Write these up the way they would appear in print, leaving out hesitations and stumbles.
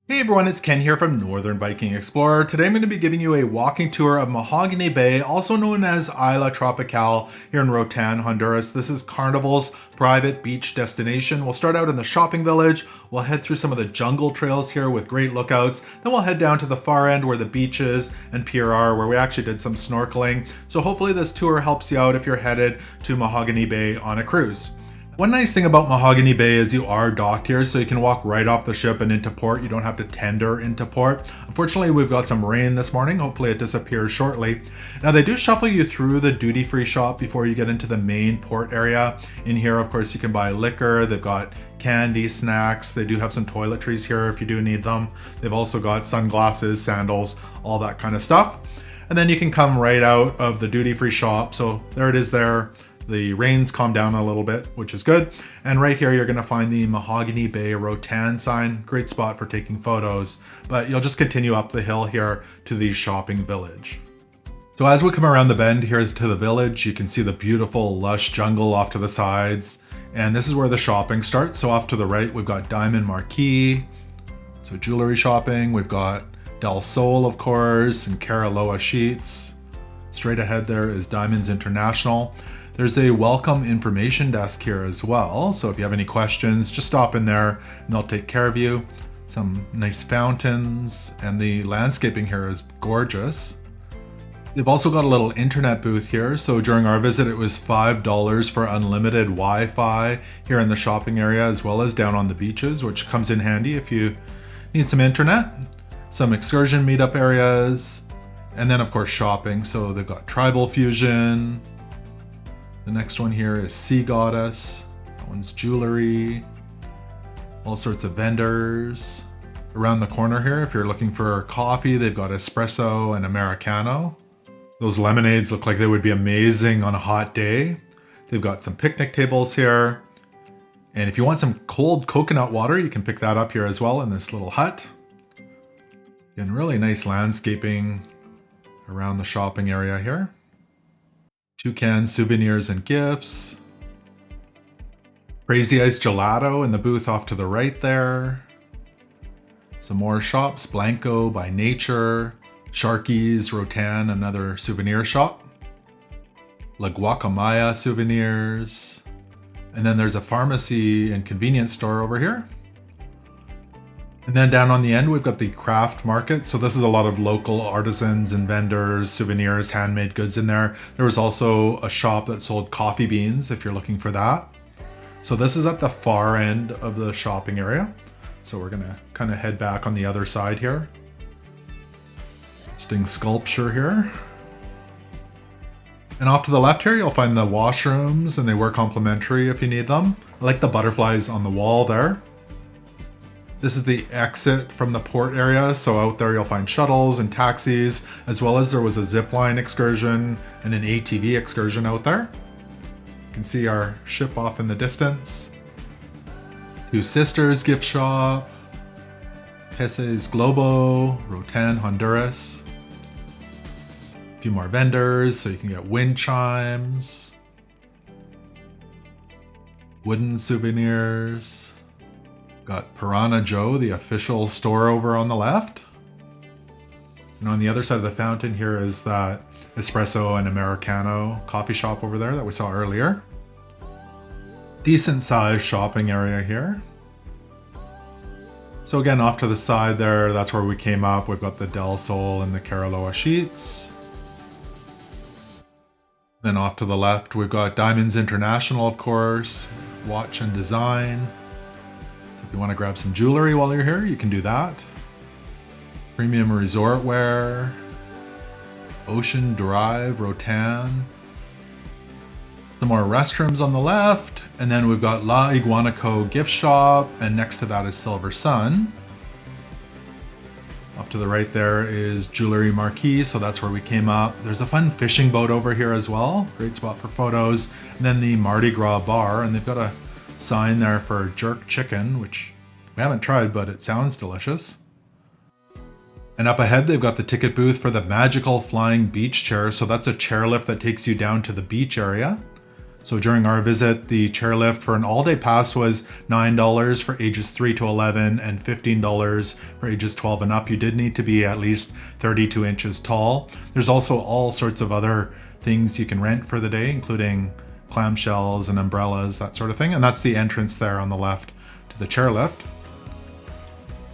Hey everyone, it's Ken here from Northern Viking Explorer. Today I'm going to be giving you a walking tour of Mahogany Bay, also known as Isla Tropicale here in Roatán, Honduras. This is Carnival's private beach destination. We'll start out in the shopping village. We'll head through some of the jungle trails here with great lookouts. Then we'll head down to the far end where the beaches and Pier are, where we actually did some snorkeling. So hopefully this tour helps you out if you're headed to Mahogany Bay on a cruise. One nice thing about Mahogany Bay is you are docked here, so you can walk right off the ship and into port. You don't have to tender into port. Unfortunately, we've got some rain this morning. Hopefully it disappears shortly. Now they do shuffle you through the duty-free shop before you get into the main port area. In here, of course, you can buy liquor. They've got candy, snacks. They do have some toiletries here if you do need them. They've also got sunglasses, sandals, all that kind of stuff. And then you can come right out of the duty-free shop. So there it is there. The rain's calmed down a little bit, which is good. And right here, you're gonna find the Mahogany Bay Roatán sign. Great spot for taking photos, but you'll just continue up the hill here to the shopping village. So as we come around the bend here to the village, you can see the beautiful lush jungle off to the sides. And this is where the shopping starts. So off to the right, we've got Diamond Marquee. So jewelry shopping. We've got Del Sol, of course, and Cariloha sheets. Straight ahead there is Diamonds International. There's a welcome information desk here as well. So if you have any questions, just stop in there and they'll take care of you. Some nice fountains, and the landscaping here is gorgeous. They've also got a little internet booth here. So during our visit, it was $5 for unlimited Wi-Fi here in the shopping area, as well as down on the beaches, which comes in handy if you need some internet. Some excursion meetup areas, and then of course shopping. So they've got Tribal Fusion. The next one here is Sea Goddess. That one's jewelry. All sorts of vendors. Around the corner here, if you're looking for coffee, they've got espresso and Americano. Those lemonades look like they would be amazing on a hot day. They've got some picnic tables here. And if you want some cold coconut water, you can pick that up here as well in this little hut. And really nice landscaping around the shopping area here. Toucan souvenirs and gifts. Crazy Ice Gelato in the booth off to the right there. Some more shops. Blanco by Nature. Sharky's Roatán, another souvenir shop. La Guacamaya souvenirs. And then there's a pharmacy and convenience store over here. And then down on the end, we've got the craft market. So this is a lot of local artisans and vendors, souvenirs, handmade goods in there. There was also a shop that sold coffee beans if you're looking for that. So this is at the far end of the shopping area. So we're gonna kind of head back on the other side here. Interesting sculpture here. And off to the left here, you'll find the washrooms, and they were complimentary if you need them. I like the butterflies on the wall there. This is the exit from the port area, so out there you'll find shuttles and taxis, as well as there was a zipline excursion and an ATV excursion out there. You can see our ship off in the distance. Two Sisters gift shop. Peces Globo, Roatán, Honduras. A few more vendors, so you can get wind chimes. Wooden souvenirs. Got Piranha Joe, the official store over on the left. And on the other side of the fountain here is that espresso and Americano coffee shop over there that we saw earlier. Decent sized shopping area here. So again, off to the side there, that's where we came up. We've got the Del Sol and the Cariloha sheets. Then off to the left, we've got Diamonds International, of course, watch and design. If you want to grab some jewelry while you're here, you can do that. Premium resort wear. Ocean Drive, Roatán. Some more restrooms on the left. And then we've got La Iguanaco gift shop. And next to that is Silver Sun. Off to the right there is Jewelry Marquee, so that's where we came up. There's a fun fishing boat over here as well. Great spot for photos. And then the Mardi Gras bar, and they've got a sign there for jerk chicken, which we haven't tried, but it sounds delicious. And up ahead, they've got the ticket booth for the magical flying beach chair. So that's a chairlift that takes you down to the beach area. So during our visit, the chairlift for an all-day pass was $9 for ages 3 to 11 and $15 for ages 12 and up. You did need to be at least 32 inches tall. There's also all sorts of other things you can rent for the day, including clamshells and umbrellas, that sort of thing. And that's the entrance there on the left to the chairlift.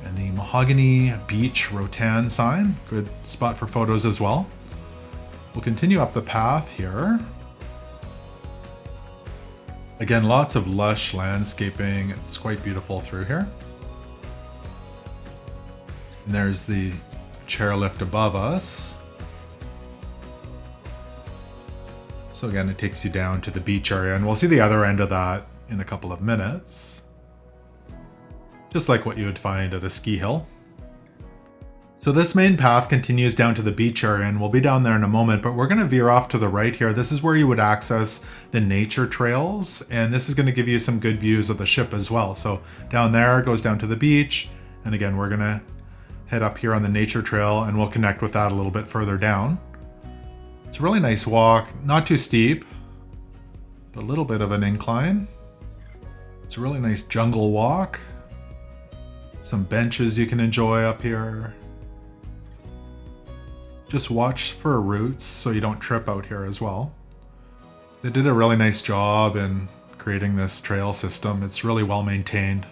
And the Mahogany Beach Roatán sign, good spot for photos as well. We'll continue up the path here. Again, lots of lush landscaping. It's quite beautiful through here. And there's the chairlift above us. So again, it takes you down to the beach area, and we'll see the other end of that in a couple of minutes. Just like what you would find at a ski hill. So this main path continues down to the beach area, and we'll be down there in a moment, but we're going to veer off to the right here. This is where you would access the nature trails, and this is going to give you some good views of the ship as well. So down there goes down to the beach, and again, we're going to head up here on the nature trail, and we'll connect with that a little bit further down. It's a really nice walk, not too steep, but a little bit of an incline. It's a really nice jungle walk. Some benches you can enjoy up here. Just watch for roots so you don't trip out here as well. They did a really nice job in creating this trail system. It's really well maintained.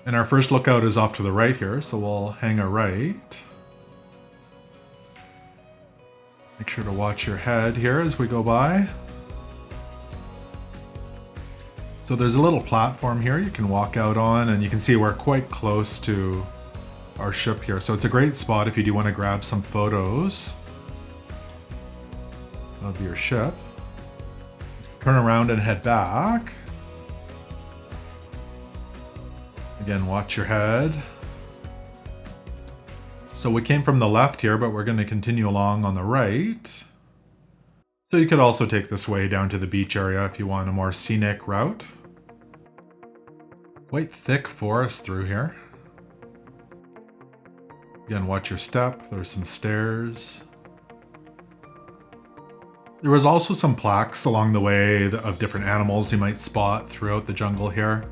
And our first lookout is off to the right here, so we'll hang a right. Make sure to watch your head here as we go by. So there's a little platform here you can walk out on, and you can see we're quite close to our ship here. So it's a great spot if you do want to grab some photos of your ship. Turn around and head back. Again, watch your head. So we came from the left here, but we're going to continue along on the right. So you could also take this way down to the beach area if you want a more scenic route. Quite thick forest through here. Again, watch your step. There's some stairs. There was also some plaques along the way of different animals you might spot throughout the jungle here.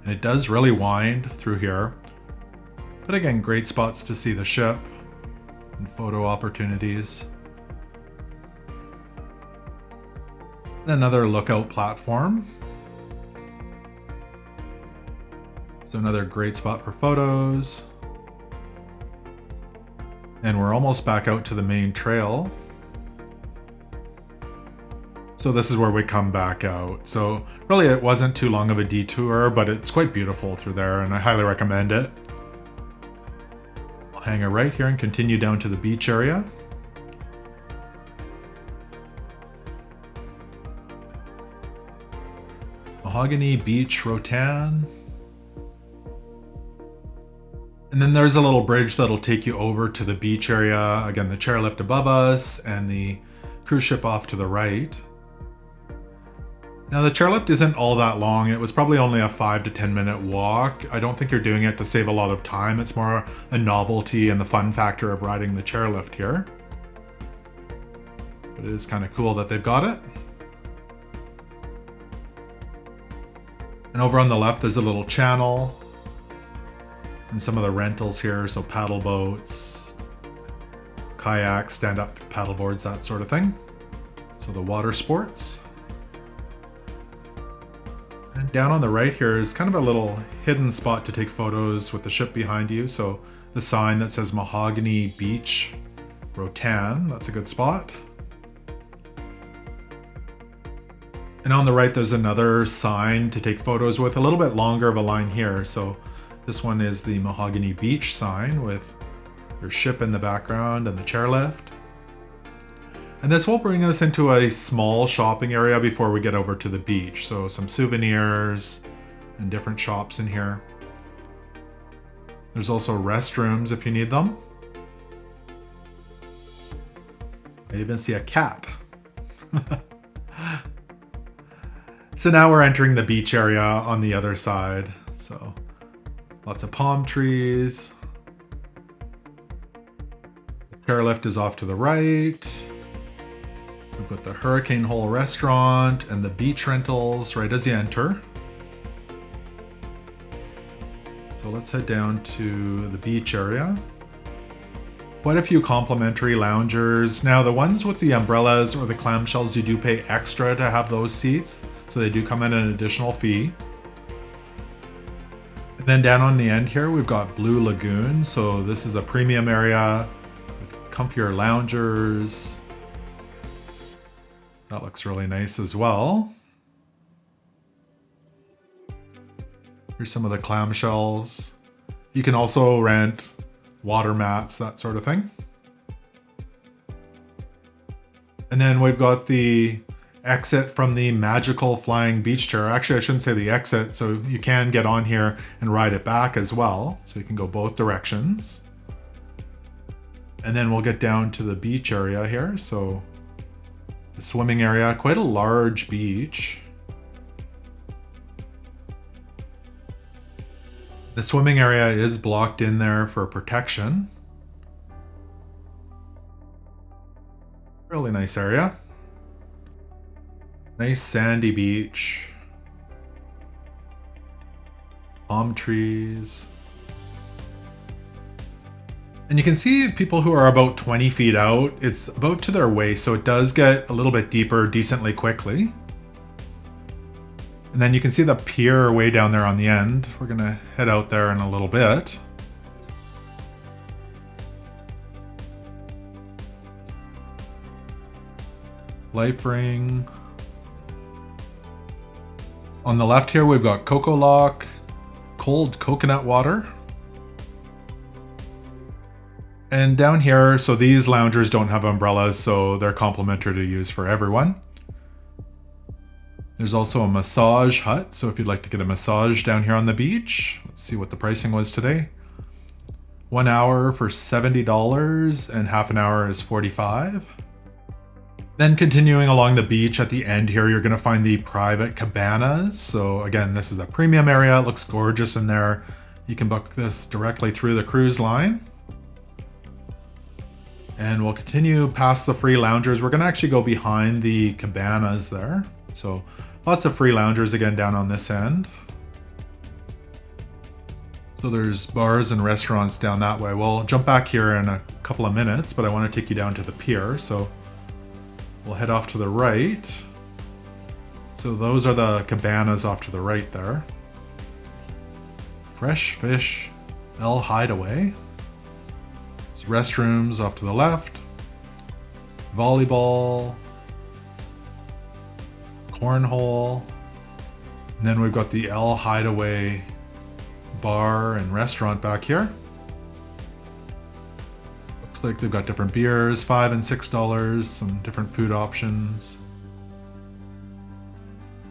And it does really wind through here. But again, great spots to see the ship and photo opportunities. And another lookout platform. So another great spot for photos. And we're almost back out to the main trail. So this is where we come back out. So really it wasn't too long of a detour, but it's quite beautiful through there and I highly recommend it. I'll hang a right here and continue down to the beach area. Mahogany Beach Roatán. And then there's a little bridge that'll take you over to the beach area. Again, the chairlift above us and the cruise ship off to the right. Now the chairlift isn't all that long. It was probably only a 5 to 10 minute walk. I don't think you're doing it to save a lot of time. It's more a novelty and the fun factor of riding the chairlift here. But it is kind of cool that they've got it. And over on the left, there's a little channel. And some of the rentals here, so paddle boats, kayaks, stand-up paddleboards, that sort of thing. So the water sports. And down on the right here is kind of a little hidden spot to take photos with the ship behind you. So the sign that says Mahogany Beach Roatán, that's a good spot. And on the right, there's another sign to take photos with, a little bit longer of a line here. So this one is the Mahogany Beach sign with your ship in the background and the chairlift. And this will bring us into a small shopping area before we get over to the beach. So some souvenirs and different shops in here. There's also restrooms if you need them. I even see a cat. So now we're entering the beach area on the other side. So lots of palm trees. The chairlift is off to the right. We've got the Hurricane Hole restaurant and the beach rentals right as you enter. So let's head down to the beach area. Quite a few complimentary loungers. Now the ones with the umbrellas or the clamshells, you do pay extra to have those seats. So they do come at an additional fee. And then down on the end here, we've got Blue Lagoon. So this is a premium area with comfier loungers. That looks really nice as well. Here's some of the clamshells. You can also rent water mats, that sort of thing. And then we've got the exit from the magical flying beach chair. Actually, I shouldn't say the exit, so you can get on here and ride it back as well. So you can go both directions. And then we'll get down to the beach area here. So the swimming area, quite a large beach. The swimming area is blocked in there for protection. Really nice area. Nice sandy beach. Palm trees. And you can see people who are about 20 feet out, it's about to their waist, so it does get a little bit deeper decently quickly. And then you can see the pier way down there on the end. We're gonna head out there in a little bit. Life ring. On the left here, we've got Coco Lock, cold coconut water. And down here, so these loungers don't have umbrellas, so they're complimentary to use for everyone. There's also a massage hut, so if you'd like to get a massage down here on the beach, let's see what the pricing was today. 1 hour for $70 and half an hour is $45. Then continuing along the beach at the end here, you're going to find the private cabanas. So again, this is a premium area. It looks gorgeous in there. You can book this directly through the cruise line. And we'll continue past the free loungers. We're going to actually go behind the cabanas there. So lots of free loungers again down on this end. So there's bars and restaurants down that way. We'll jump back here in a couple of minutes, but I want to take you down to the pier. So we'll head off to the right. So those are the cabanas off to the right there. Fresh Fish El Hideaway. There's restrooms off to the left. Volleyball. Cornhole. And then we've got the El Hideaway bar and restaurant back here. Looks like they've got different beers, $5 and $6, some different food options.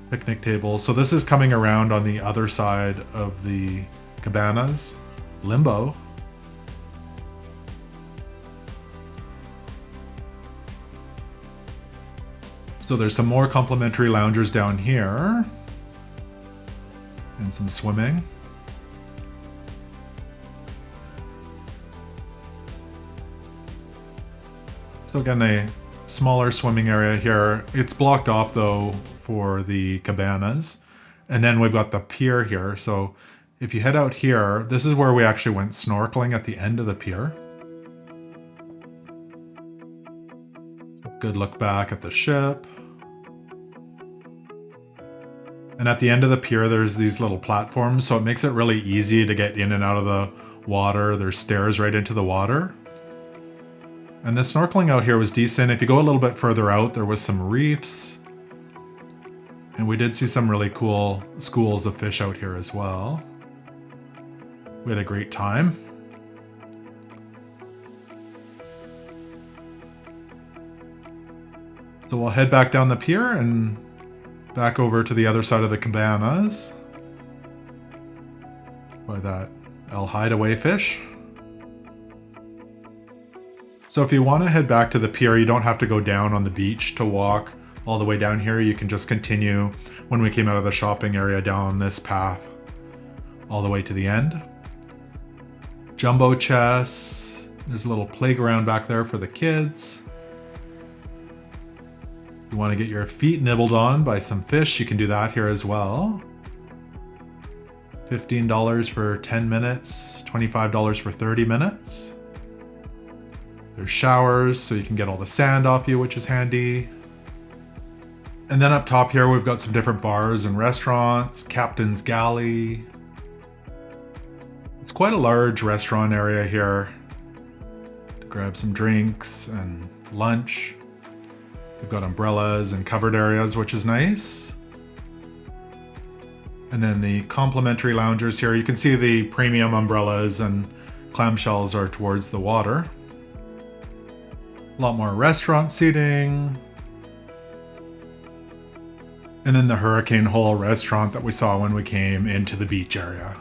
Picnic tables. So this is coming around on the other side of the cabanas. Limbo. So there's some more complimentary loungers down here. And some swimming. So again, a smaller swimming area here. It's blocked off though for the cabanas. And then we've got the pier here. So if you head out here, this is where we actually went snorkeling at the end of the pier. So good look back at the ship. And at the end of the pier, there's these little platforms. So it makes it really easy to get in and out of the water. There's stairs right into the water. And the snorkeling out here was decent. If you go a little bit further out, there was some reefs. And we did see some really cool schools of fish out here as well. We had a great time. So we'll head back down the pier and back over to the other side of the cabanas. By that El Hideaway fish. So if you want to head back to the pier, you don't have to go down on the beach to walk all the way down here. You can just continue when we came out of the shopping area down this path all the way to the end. Jumbo chess. There's a little playground back there for the kids. You want to get your feet nibbled on by some fish, you can do that here as well. $15 for 10 minutes, $25 for 30 minutes. There's showers, so you can get all the sand off you, which is handy. And then up top here, we've got some different bars and restaurants. Captain's Galley. It's quite a large restaurant area here to grab some drinks and lunch. We've got umbrellas and covered areas, which is nice. And then the complimentary loungers here. You can see the premium umbrellas and clamshells are towards the water. A lot more restaurant seating. And then the Hurricane Hole restaurant that we saw when we came into the beach area.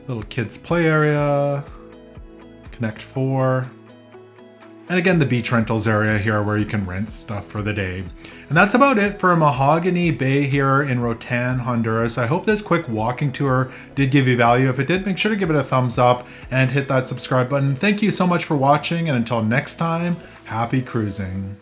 Little kids play area. Connect 4. And again, the beach rentals area here where you can rent stuff for the day. And that's about it for Mahogany Bay here in Roatán, Honduras. I hope this quick walking tour did give you value. If it did, make sure to give it a thumbs up and hit that subscribe button. Thank you so much for watching, and until next time, happy cruising.